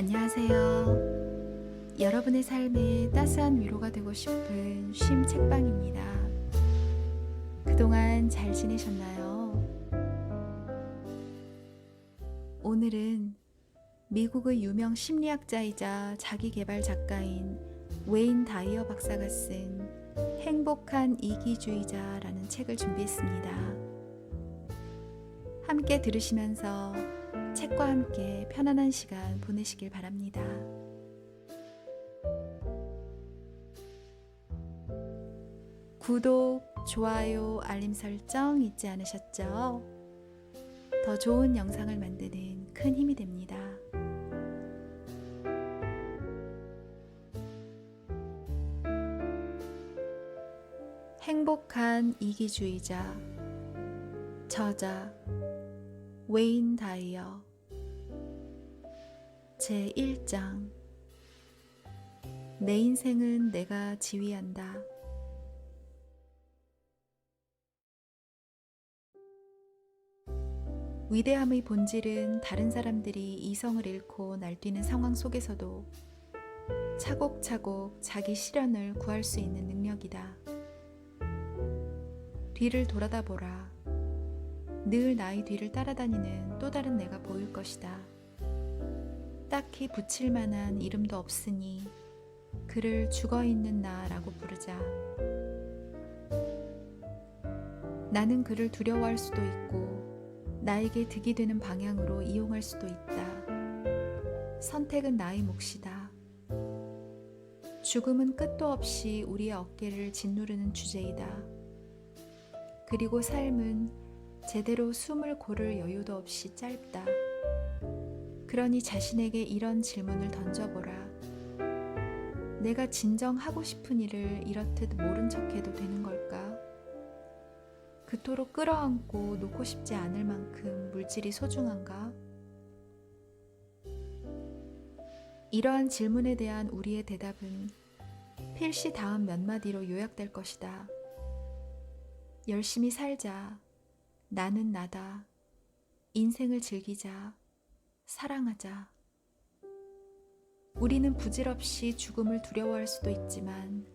안녕하세요. 여러분의 삶에 따스한 위로가 되고 싶은 쉼 책방입니다. 그동안 잘 지내셨나요? 오늘은 미국의 유명 심리학자이자 자기계발 작가인 웨인 다이어 박사가 쓴 행복한 이기주의자라는 책을 준비했습니다. 함께 들으시면서 책과 함께 편안한 시간 보내시길 바랍니다. 구독, 좋아요, 알림 설정 잊지 않으셨죠? 더 좋은 영상을 만드는 큰 힘이 됩니다. 행복한 이기주의자, 저자 웨인 다이어. 제1장. 내 인생은 내가 지휘한다. 위대함의 본질은 다른 사람들이 이성을 잃고 날뛰는 상황 속에서도 차곡차곡 자기 실현을 구할 수 있는 능력이다. 뒤를 돌아다 보라. 늘 나의 뒤를 따라다니는 또 다른 내가 보일 것이다. 딱히 붙일 만한 이름도 없으니 그를 죽어있는 나라고 부르자. 나는 그를 두려워할 수도 있고 나에게 득이 되는 방향으로 이용할 수도 있다. 선택은 나의 몫이다. 죽음은 끝도 없이 우리의 어깨를 짓누르는 주제이다. 그리고 삶은 제대로 숨을 고를 여유도 없이 짧다. 그러니 자신에게 이런 질문을 던져보라. 내가 진정 하고 싶은 일을 이렇듯 모른 척해도 되는 걸까? 그토록 끌어안고 놓고 싶지 않을 만큼 물질이 소중한가? 이러한 질문에 대한 우리의 대답은 필시 다음 몇 마디로 요약될 것이다. 열심히 살자. 나는 나다. 인생을 즐기자. 사랑하자. 우리는 부질없이 죽음을 두려워할 수도 있지만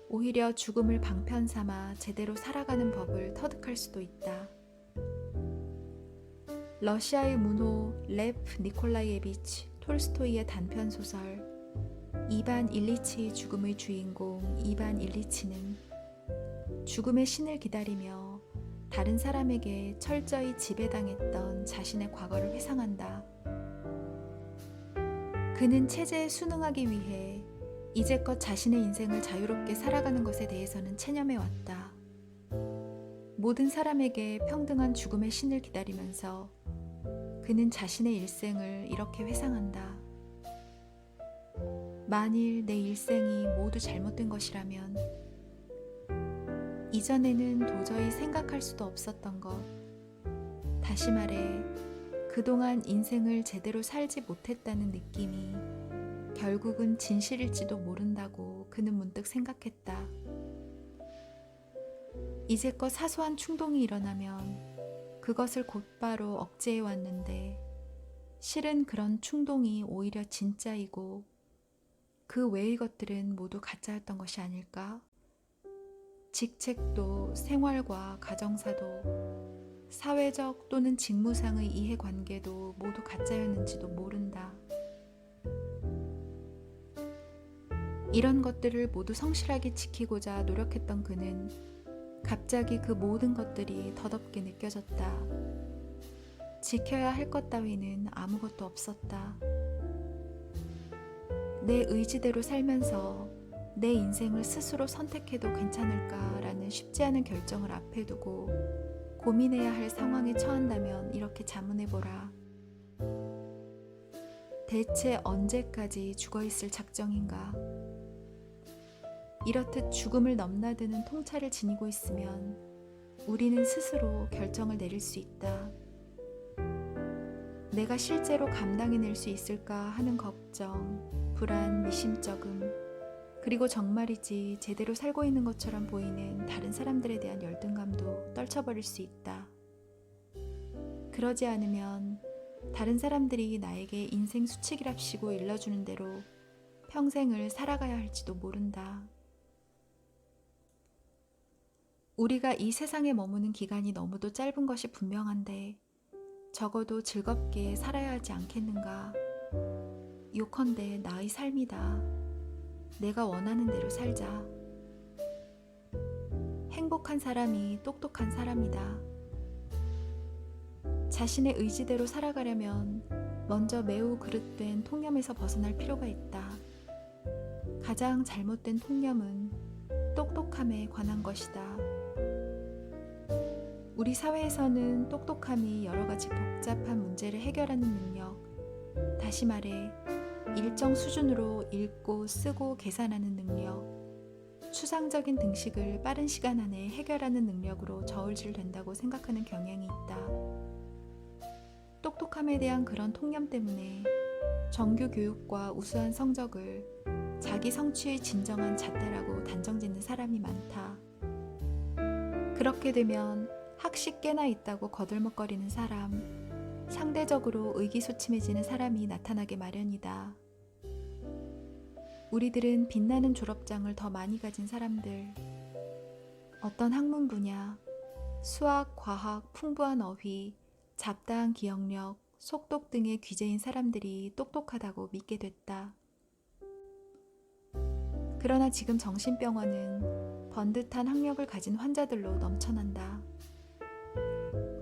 오히려 죽음을 방편 삼아 제대로 살아가는 법을 터득할 수도 있다. 러시아의 문호 레프 니콜라이에비치 톨스토이의 단편 소설 이반 일리치의 죽음의 주인공 이반 일리치는 죽음의 신을 기다리며 다른 사람에게 철저히 지배당했던 자신의 과거를 회상한다. 그는 체제에 순응하기 위해 이제껏 자신의 인생을 자유롭게 살아가는 것에 대해서는 체념해왔다. 모든 사람에게 평등한 죽음의 신을 기다리면서 그는 자신의 일생을 이렇게 회상한다. 만일 내 일생이 모두 잘못된 것이라면 이전에는 도저히 생각할 수도 없었던 것, 다시 말해 그동안 인생을 제대로 살지 못했다는 느낌이 결국은 진실일지도 모른다고 그는 문득 생각했다. 이제껏 사소한 충동이 일어나면 그것을 곧바로 억제해 왔는데 실은 그런 충동이 오히려 진짜이고 그 외의 것들은 모두 가짜였던 것이 아닐까? 직책도 생활과 가정사도 사회적 또는 직무상의 이해관계도 모두 가짜였는지도 모른다. 이런 것들을 모두 성실하게 지키고자 노력했던 그는 갑자기 그 모든 것들이 덧없게 느껴졌다. 지켜야 할 것 따위는 아무것도 없었다. 내 의지대로 살면서 내 인생을 스스로 선택해도 괜찮을까라는 쉽지 않은 결정을 앞에 두고 고민해야 할 상황에 처한다면 이렇게 자문해보라. 대체 언제까지 죽어있을 작정인가? 이렇듯 죽음을 넘나드는 통찰을 지니고 있으면 우리는 스스로 결정을 내릴 수 있다. 내가 실제로 감당해낼 수 있을까 하는 걱정, 불안, 미심쩍음, 그리고 정말이지 제대로 살고 있는 것처럼 보이는 다른 사람들에 대한 열등감도 떨쳐버릴 수 있다. 그러지 않으면 다른 사람들이 나에게 인생 수칙이랍시고 일러주는 대로 평생을 살아가야 할지도 모른다. 우리가 이 세상에 머무는 기간이 너무도 짧은 것이 분명한데 적어도 즐겁게 살아야 하지 않겠는가. 요컨대 나의 삶이다. 내가 원하는 대로 살자. 행복한 사람이 똑똑한 사람이다. 자신의 의지대로 살아가려면 먼저 매우 그릇된 통념에서 벗어날 필요가 있다. 가장 잘못된 통념은 똑똑함에 관한 것이다. 우리 사회에서는 똑똑함이 여러 가지 복잡한 문제를 해결하는 능력, 다시 말해 일정 수준으로 읽고 쓰고 계산하는 능력, 추상적인 등식을 빠른 시간 안에 해결하는 능력으로 저울질된다고 생각하는 경향이 있다. 똑똑함에 대한 그런 통념 때문에 정규 교육과 우수한 성적을 자기 성취의 진정한 잣대라고 단정짓는 사람이 많다. 그렇게 되면 학식 꽤나 있다고 거들먹거리는 사람, 상대적으로 의기소침해지는 사람이 나타나게 마련이다. 우리들은 빛나는 졸업장을 더 많이 가진 사람들, 어떤 학문 분야, 수학, 과학, 풍부한 어휘, 잡다한 기억력, 속독 등의 귀재인 사람들이 똑똑하다고 믿게 됐다. 그러나 지금 정신병원은 번듯한 학력을 가진 환자들로 넘쳐난다.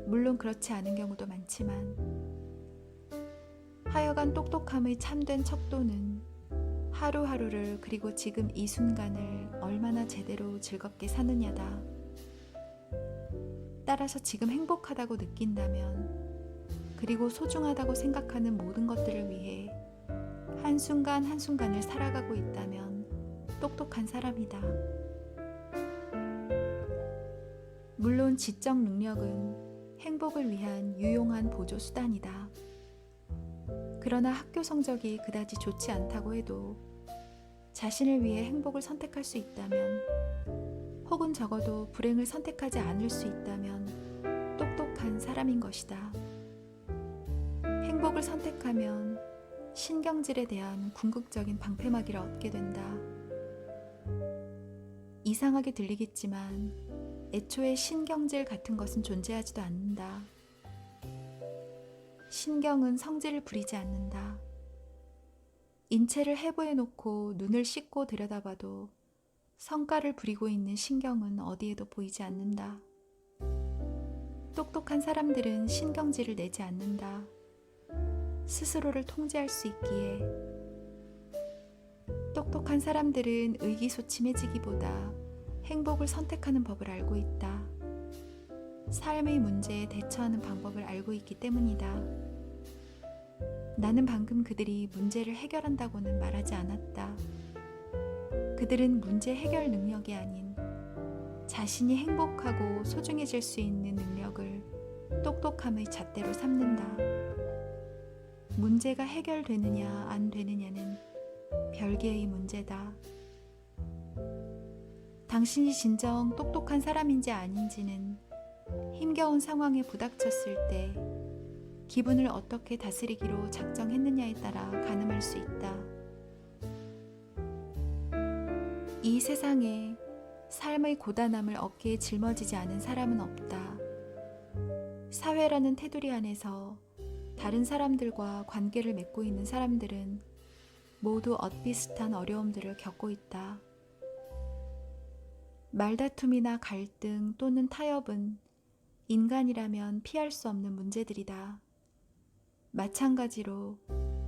물론 그렇지 않은 경우도 많지만 하여간 똑똑함의 참된 척도는 하루하루를 그리고 지금 이 순간을 얼마나 제대로 즐겁게 사느냐다. 따라서 지금 행복하다고 느낀다면 그리고 소중하다고 생각하는 모든 것들을 위해 한순간 한순간을 살아가고 있다면 똑똑한 사람이다. 물론 지적 능력은 행복을 위한 유용한 보조 수단이다. 그러나 학교 성적이 그다지 좋지 않다고 해도 자신을 위해 행복을 선택할 수 있다면, 혹은 적어도 불행을 선택하지 않을 수 있다면 똑똑한 사람인 것이다. 행복을 선택하면 신경질에 대한 궁극적인 방패막이를 얻게 된다. 이상하게 들리겠지만 애초에 신경질 같은 것은 존재하지도 않는다. 신경은 성질을 부리지 않는다. 인체를 해부해 놓고 눈을 씻고 들여다봐도 성깔을 부리고 있는 신경은 어디에도 보이지 않는다. 똑똑한 사람들은 신경질을 내지 않는다. 스스로를 통제할 수 있기에. 똑똑한 사람들은 의기소침해지기보다 행복을 선택하는 법을 알고 있다. 삶의 문제에 대처하는 방법을 알고 있기 때문이다. 나는 방금 그들이 문제를 해결한다고는 말하지 않았다. 그들은 문제 해결 능력이 아닌 자신이 행복하고 소중해질 수 있는 능력을 똑똑함의 잣대로 삼는다. 문제가 해결되느냐 안 되느냐는 별개의 문제다. 당신이 진정 똑똑한 사람인지 아닌지는 힘겨운 상황에 부닥쳤을 때 기분을 어떻게 다스리기로 작정했느냐에 따라 가늠할 수 있다. 이 세상에 삶의 고단함을 어깨에 짊어지지 않은 사람은 없다. 사회라는 테두리 안에서 다른 사람들과 관계를 맺고 있는 사람들은 모두 엇비슷한 어려움들을 겪고 있다. 말다툼이나 갈등 또는 타협은 인간이라면 피할 수 없는 문제들이다. 마찬가지로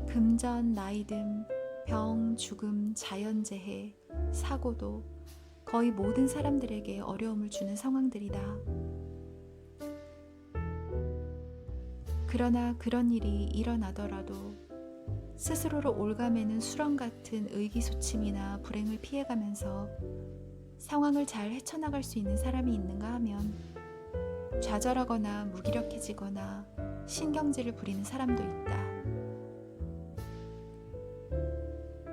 금전, 나이듦, 병, 죽음, 자연재해, 사고도 거의 모든 사람들에게 어려움을 주는 상황들이다. 그러나 그런 일이 일어나더라도 스스로를 올가매는 수렁 같은 의기소침이나 불행을 피해가면서 상황을 잘 헤쳐나갈 수 있는 사람이 있는가 하면 좌절하거나 무기력해지거나 신경질을 부리는 사람도 있다.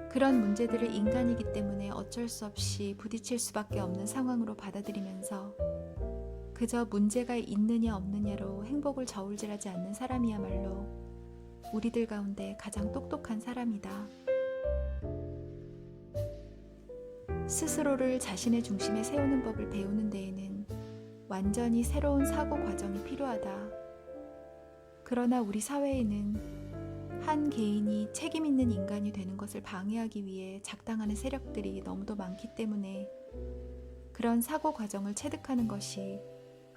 그런 문제들을 인간이기 때문에 어쩔 수 없이 부딪힐 수밖에 없는 상황으로 받아들이면서 그저 문제가 있느냐 없느냐로 행복을 저울질하지 않는 사람이야말로 우리들 가운데 가장 똑똑한 사람이다. 스스로를 자신의 중심에 세우는 법을 배우는 데에는 완전히 새로운 사고 과정이 필요하다. 그러나 우리 사회에는 한 개인이 책임 있는 인간이 되는 것을 방해하기 위해 작당하는 세력들이 너무도 많기 때문에 그런 사고 과정을 체득하는 것이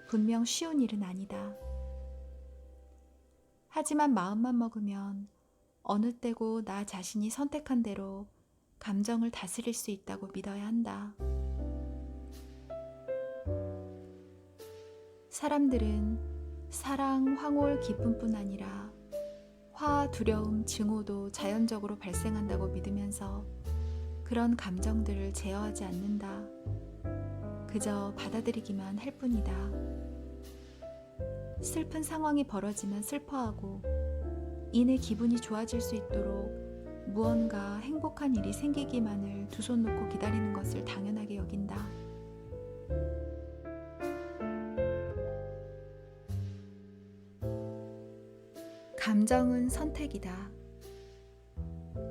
분명 쉬운 일은 아니다. 하지만 마음만 먹으면 어느 때고 나 자신이 선택한 대로 감정을 다스릴 수 있다고 믿어야 한다. 사람들은 사랑, 황홀, 기쁨뿐 아니라 화, 두려움, 증오도 자연적으로 발생한다고 믿으면서 그런 감정들을 제어하지 않는다. 그저 받아들이기만 할 뿐이다. 슬픈 상황이 벌어지면 슬퍼하고 이내 기분이 좋아질 수 있도록 무언가 행복한 일이 생기기만을 두 손 놓고 기다리는 것을 당연하게 여긴다. 감정은 선택이다.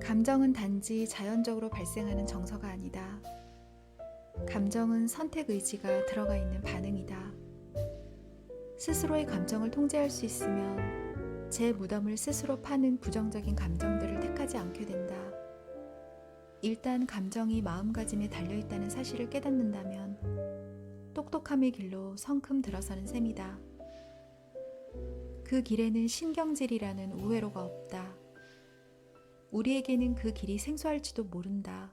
감정은 단지 자연적으로 발생하는 정서가 아니다. 감정은 선택 의지가 들어가 있는 반응이다. 스스로의 감정을 통제할 수 있으면 제 무덤을 스스로 파는 부정적인 감정들을 택하지 않게 된다. 일단 감정이 마음가짐에 달려있다는 사실을 깨닫는다면 똑똑함의 길로 성큼 들어서는 셈이다. 그 길에는 신경질이라는 우회로가 없다. 우리에게는 그 길이 생소할지도 모른다.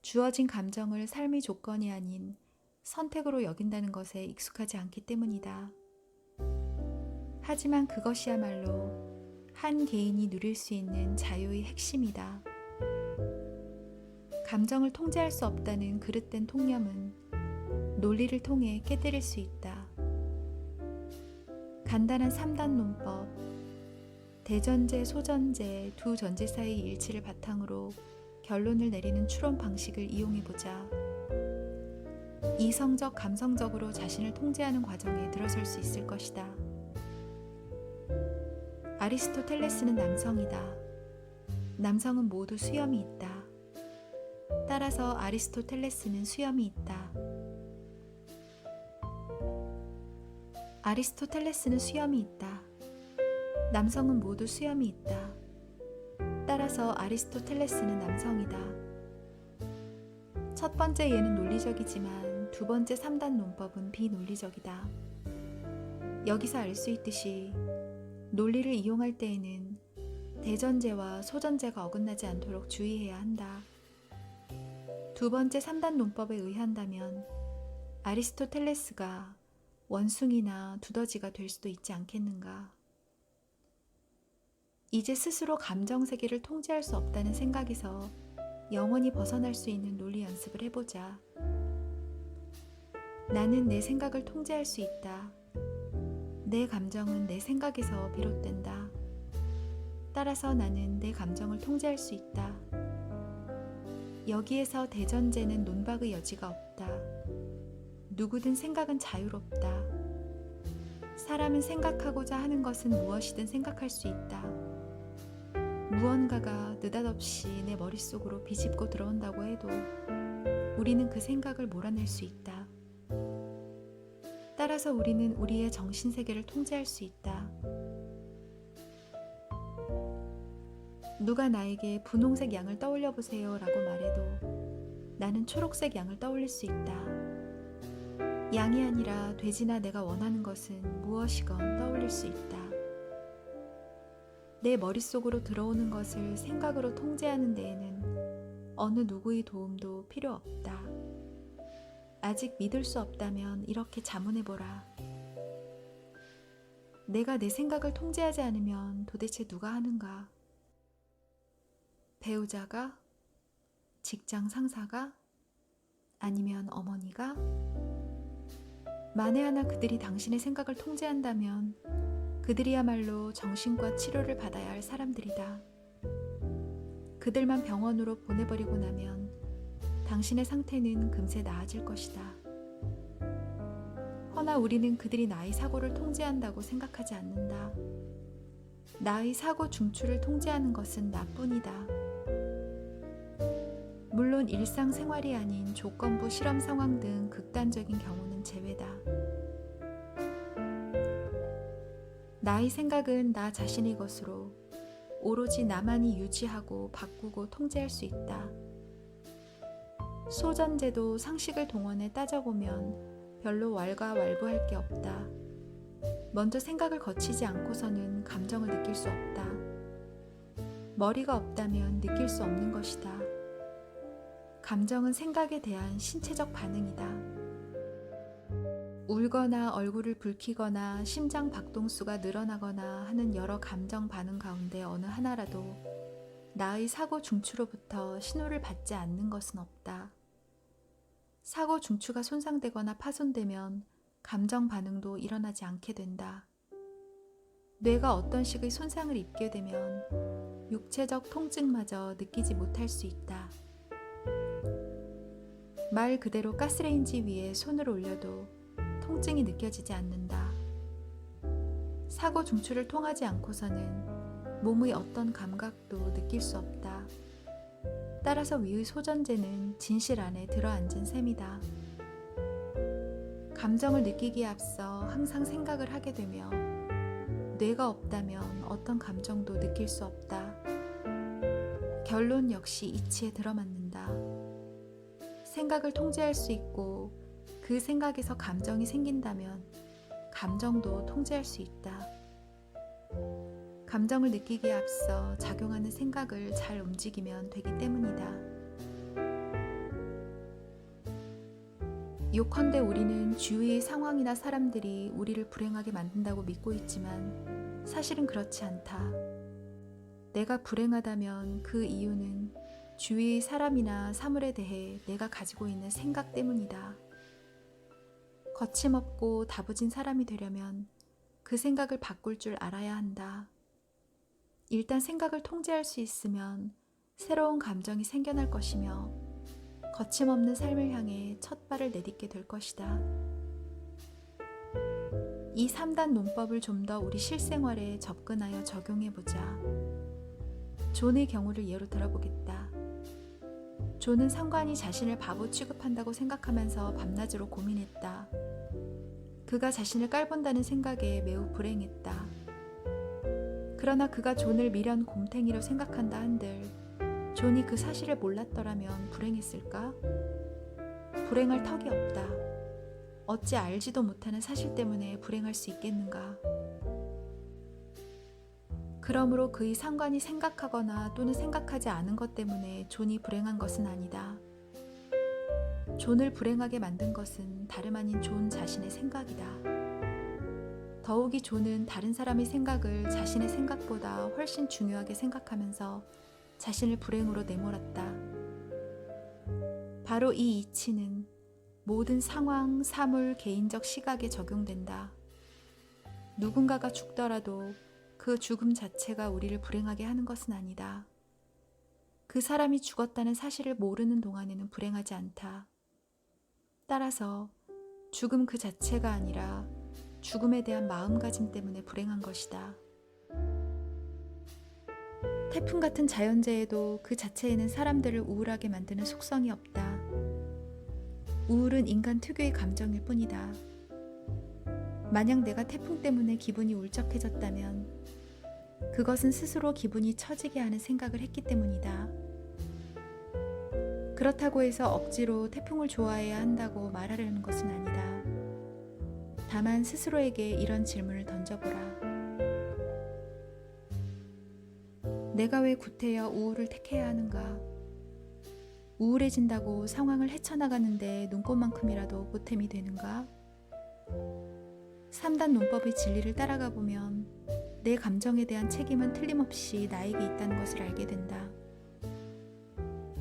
주어진 감정을 삶의 조건이 아닌 선택으로 여긴다는 것에 익숙하지 않기 때문이다. 하지만 그것이야말로 한 개인이 누릴 수 있는 자유의 핵심이다. 감정을 통제할 수 없다는 그릇된 통념은 논리를 통해 깨뜨릴 수 있다. 간단한 3단 논법, 대전제, 소전제 두 전제 사이의 일치를 바탕으로 결론을 내리는 추론 방식을 이용해보자. 이성적, 감성적으로 자신을 통제하는 과정에 들어설 수 있을 것이다. 아리스토텔레스는 남성이다. 남성은 모두 수염이 있다. 따라서 아리스토텔레스는 수염이 있다. 아리스토텔레스는 수염이 있다. 남성은 모두 수염이 있다. 따라서 아리스토텔레스는 남성이다. 첫 번째 예는 논리적이지만 두 번째 3단 논법은 비논리적이다. 여기서 알 수 있듯이 논리를 이용할 때에는 대전제와 소전제가 어긋나지 않도록 주의해야 한다. 두 번째 3단 논법에 의한다면 아리스토텔레스가 원숭이나 두더지가 될 수도 있지 않겠는가. 이제 스스로 감정 세계를 통제할 수 없다는 생각에서 영원히 벗어날 수 있는 논리 연습을 해보자. 나는 내 생각을 통제할 수 있다. 내 감정은 내 생각에서 비롯된다. 따라서 나는 내 감정을 통제할 수 있다. 여기에서 대전제는 논박의 여지가 없다. 누구든 생각은 자유롭다. 사람은 생각하고자 하는 것은 무엇이든 생각할 수 있다. 무언가가 느닷없이 내 머릿속으로 비집고 들어온다고 해도 우리는 그 생각을 몰아낼 수 있다. 따라서 우리는 우리의 정신세계를 통제할 수 있다. 누가 나에게 분홍색 양을 떠올려 보세요 라고 말해도 나는 초록색 양을 떠올릴 수 있다. 양이 아니라 돼지나 내가 원하는 것은 무엇이건 떠올릴 수 있다. 내 머릿속으로 들어오는 것을 생각으로 통제하는 데에는 어느 누구의 도움도 필요 없다. 아직 믿을 수 없다면 이렇게 자문해보라. 내가 내 생각을 통제하지 않으면 도대체 누가 하는가? 배우자가? 직장 상사가? 아니면 어머니가? 만에 하나 그들이 당신의 생각을 통제한다면 그들이야말로 정신과 치료를 받아야 할 사람들이다. 그들만 병원으로 보내버리고 나면 당신의 상태는 금세 나아질 것이다. 허나 우리는 그들이 나의 사고를 통제한다고 생각하지 않는다. 나의 사고 중추를 통제하는 것은 나뿐이다. 물론 일상생활이 아닌 조건부 실험 상황 등 극단적인 경우는 제외다. 나의 생각은 나 자신의 것으로 오로지 나만이 유지하고 바꾸고 통제할 수 있다. 소전제도 상식을 동원해 따져보면 별로 왈가왈부할 게 없다. 먼저 생각을 거치지 않고서는 감정을 느낄 수 없다. 머리가 없다면 느낄 수 없는 것이다. 감정은 생각에 대한 신체적 반응이다. 울거나 얼굴을 붉히거나 심장 박동수가 늘어나거나 하는 여러 감정 반응 가운데 어느 하나라도 나의 사고 중추로부터 신호를 받지 않는 것은 없다. 사고 중추가 손상되거나 파손되면 감정 반응도 일어나지 않게 된다. 뇌가 어떤 식의 손상을 입게 되면 육체적 통증마저 느끼지 못할 수 있다. 말 그대로 가스레인지 위에 손을 올려도 통증이 느껴지지 않는다. 사고 중추를 통하지 않고서는 몸의 어떤 감각도 느낄 수 없다. 따라서 위의 소전제는 진실 안에 들어앉은 셈이다. 감정을 느끼기에 앞서 항상 생각을 하게 되며 뇌가 없다면 어떤 감정도 느낄 수 없다. 결론 역시 이치에 들어맞는다. 생각을 통제할 수 있고 그 생각에서 감정이 생긴다면 감정도 통제할 수 있다. 감정을 느끼기에 앞서 작용하는 생각을 잘 움직이면 되기 때문이다. 요컨대 우리는 주위의 상황이나 사람들이 우리를 불행하게 만든다고 믿고 있지만 사실은 그렇지 않다. 내가 불행하다면 그 이유는 주위의 사람이나 사물에 대해 내가 가지고 있는 생각 때문이다. 거침없고 다부진 사람이 되려면 그 생각을 바꿀 줄 알아야 한다. 일단 생각을 통제할 수 있으면 새로운 감정이 생겨날 것이며 거침없는 삶을 향해 첫 발을 내딛게 될 것이다. 이 3단 논법을 좀 더 우리 실생활에 접근하여 적용해보자. 존의 경우를 예로 들어보겠다. 존은 상관이 자신을 바보 취급한다고 생각하면서 밤낮으로 고민했다. 그가 자신을 깔본다는 생각에 매우 불행했다. 그러나 그가 존을 미련 곰탱이로 생각한다 한들 존이 그 사실을 몰랐더라면 불행했을까? 불행할 턱이 없다. 어찌 알지도 못하는 사실 때문에 불행할 수 있겠는가? 그러므로 그의 상관이 생각하거나 또는 생각하지 않은 것 때문에 존이 불행한 것은 아니다. 존을 불행하게 만든 것은 다름 아닌 존 자신의 생각이다. 더욱이 존은 다른 사람의 생각을 자신의 생각보다 훨씬 중요하게 생각하면서 자신을 불행으로 내몰았다. 바로 이 이치는 모든 상황, 사물, 개인적 시각에 적용된다. 누군가가 죽더라도 그 죽음 자체가 우리를 불행하게 하는 것은 아니다. 그 사람이 죽었다는 사실을 모르는 동안에는 불행하지 않다. 따라서 죽음 그 자체가 아니라 죽음에 대한 마음가짐 때문에 불행한 것이다. 태풍 같은 자연재해도 그 자체에는 사람들을 우울하게 만드는 속성이 없다. 우울은 인간 특유의 감정일 뿐이다. 만약 내가 태풍 때문에 기분이 울적해졌다면 그것은 스스로 기분이 처지게 하는 생각을 했기 때문이다. 그렇다고 해서 억지로 태풍을 좋아해야 한다고 말하려는 것은 아니다. 다만 스스로에게 이런 질문을 던져보라. 내가 왜 구태여 우울을 택해야 하는가? 우울해진다고 상황을 헤쳐나가는데 눈꽃만큼이라도 보탬이 되는가? 3단 논법의 진리를 따라가 보면 내 감정에 대한 책임은 틀림없이 나에게 있다는 것을 알게 된다.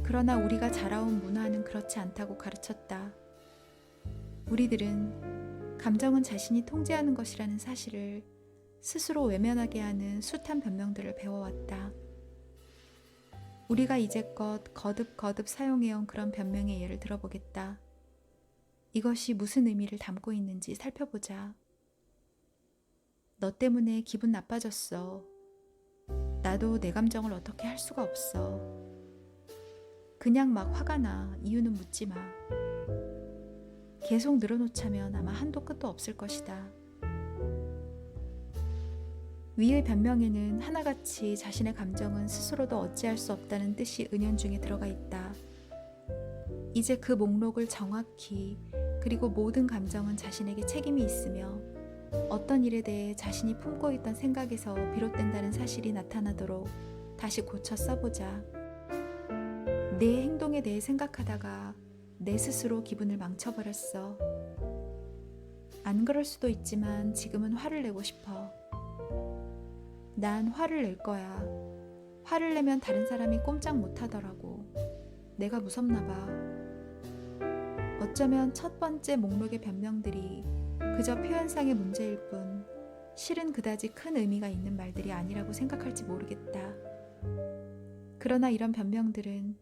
그러나 우리가 자라온 문화는 그렇지 않다고 가르쳤다. 우리들은 감정은 자신이 통제하는 것이라는 사실을 스스로 외면하게 하는 숱한 변명들을 배워왔다. 우리가 이제껏 거듭거듭 사용해온 그런 변명의 예를 들어보겠다. 이것이 무슨 의미를 담고 있는지 살펴보자. 너 때문에 기분 나빠졌어. 나도 내 감정을 어떻게 할 수가 없어. 그냥 막 화가 나. 이유는 묻지 마. 계속 늘어놓자면 아마 한도 끝도 없을 것이다. 위의 변명에는 하나같이 자신의 감정은 스스로도 어찌할 수 없다는 뜻이 은연중에 들어가 있다. 이제 그 목록을 정확히, 그리고 모든 감정은 자신에게 책임이 있으며 어떤 일에 대해 자신이 품고 있던 생각에서 비롯된다는 사실이 나타나도록 다시 고쳐 써보자. 내 행동에 대해 생각하다가 내 스스로 기분을 망쳐버렸어. 안 그럴 수도 있지만 지금은 화를 내고 싶어. 난 화를 낼 거야. 화를 내면 다른 사람이 꼼짝 못하더라고. 내가 무섭나 봐. 어쩌면 첫 번째 목록의 변명들이 그저 표현상의 문제일 뿐 실은 그다지 큰 의미가 있는 말들이 아니라고 생각할지 모르겠다. 그러나 이런 변명들은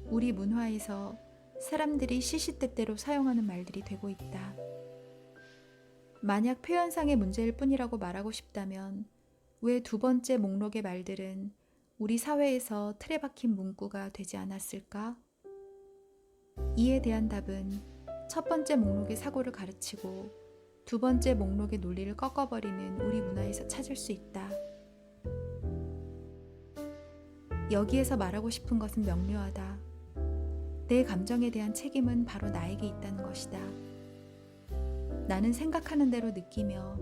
우리 문화에서 사람들이 시시때때로 사용하는 말들이 되고 있다. 만약 표현상의 문제일 뿐이라고 말하고 싶다면 왜 두 번째 목록의 말들은 우리 사회에서 틀에 박힌 문구가 되지 않았을까? 이에 대한 답은 첫 번째 목록의 사고를 가르치고 두 번째 목록의 논리를 꺾어버리는 우리 문화에서 찾을 수 있다. 여기에서 말하고 싶은 것은 명료하다. 내 감정에 대한 책임은 바로 나에게 있다는 것이다. 나는 생각하는 대로 느끼며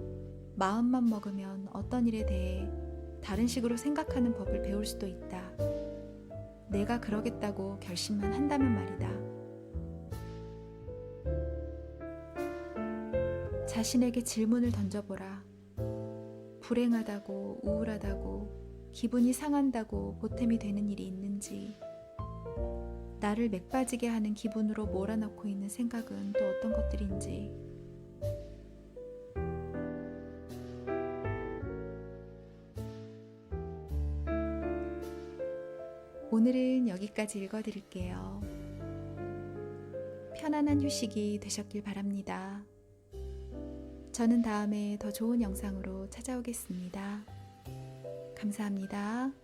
마음만 먹으면 어떤 일에 대해 다른 식으로 생각하는 법을 배울 수도 있다. 내가 그러겠다고 결심만 한다면 말이다. 자신에게 질문을 던져보라. 불행하다고, 우울하다고, 기분이 상한다고 보탬이 되는 일이 있는지, 나를 맥 빠지게 하는 기분으로 몰아넣고 있는 생각은 또 어떤 것들인지. 오늘은 여기까지 읽어드릴게요. 편안한 휴식이 되셨길 바랍니다. 저는 다음에 더 좋은 영상으로 찾아오겠습니다. 감사합니다.